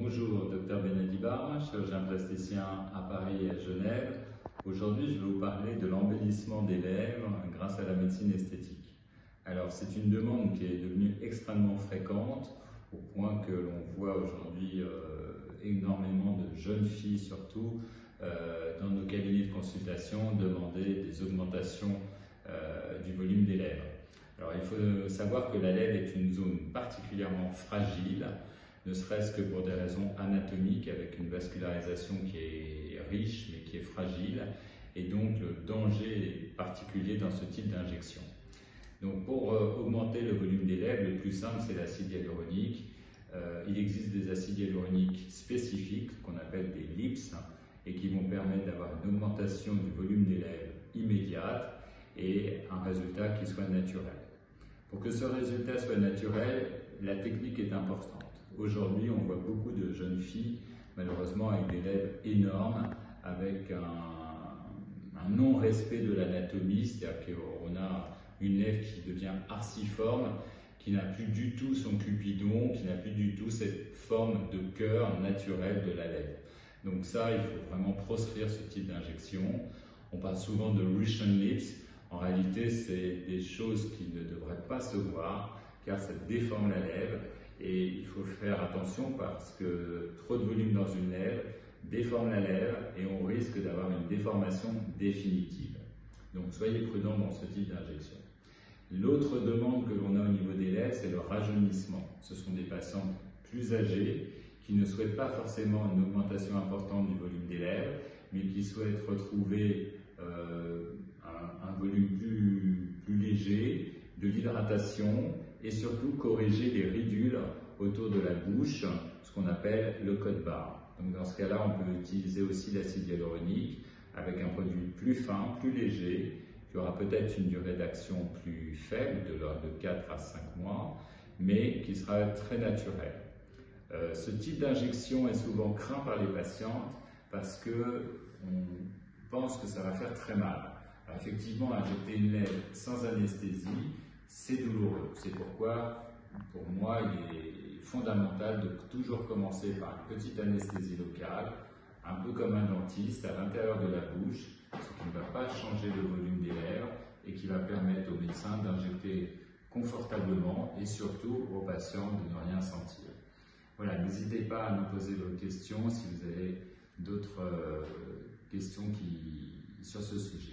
Bonjour, Dr Benadibar, chirurgien plasticien à Paris et à Genève. Aujourd'hui, je vais vous parler de l'embellissement des lèvres grâce à la médecine esthétique. Alors, c'est une demande qui est devenue extrêmement fréquente, au point que l'on voit aujourd'hui énormément de jeunes filles, surtout, dans nos cabinets de consultation, demander des augmentations du volume des lèvres. Alors, il faut savoir que la lèvre est une zone particulièrement fragile, ne serait-ce que pour des raisons anatomiques, avec une vascularisation qui est riche mais qui est fragile, et donc le danger est particulier dans ce type d'injection. Donc pour augmenter le volume des lèvres, le plus simple c'est l'acide hyaluronique. Il existe des acides hyaluroniques spécifiques, qu'on appelle des LIPS, et qui vont permettre d'avoir une augmentation du volume des lèvres immédiate et un résultat qui soit naturel. Pour que ce résultat soit naturel, la technique est importante. Aujourd'hui, on voit beaucoup de jeunes filles, malheureusement, avec des lèvres énormes, avec un non-respect de l'anatomie, c'est-à-dire qu'on a une lèvre qui devient arciforme, qui n'a plus du tout son cupidon, qui n'a plus du tout cette forme de cœur naturelle de la lèvre. Donc ça, il faut vraiment proscrire ce type d'injection. On parle souvent de Russian lips. En réalité, c'est des choses qui ne devraient pas se voir, car ça déforme la lèvre. Et il faut faire attention parce que trop de volume dans une lèvre déforme la lèvre et on risque d'avoir une déformation définitive. Donc soyez prudents dans ce type d'injection. L'autre demande que l'on a au niveau des lèvres, c'est le rajeunissement. Ce sont des patients plus âgés qui ne souhaitent pas forcément une augmentation importante du volume des lèvres, mais qui souhaitent retrouver un volume plus léger, de l'hydratation et surtout corriger les ridules autour de la bouche, ce qu'on appelle le code barre. Donc dans ce cas-là, on peut utiliser aussi l'acide hyaluronique avec un produit plus fin, plus léger, qui aura peut-être une durée d'action plus faible, de l'ordre de 4 à 5 mois, mais qui sera très naturel. Ce type d'injection est souvent craint par les patientes parce qu'on pense que ça va faire très mal. Alors effectivement, injecter une lèvre sans anesthésie, c'est douloureux. C'est pourquoi, pour moi, il est fondamental de toujours commencer par une petite anesthésie locale, un peu comme un dentiste, à l'intérieur de la bouche, ce qui ne va pas changer le volume des lèvres et qui va permettre aux médecins d'injecter confortablement et surtout aux patients de ne rien sentir. Voilà, n'hésitez pas à nous poser vos questions si vous avez d'autres questions sur ce sujet.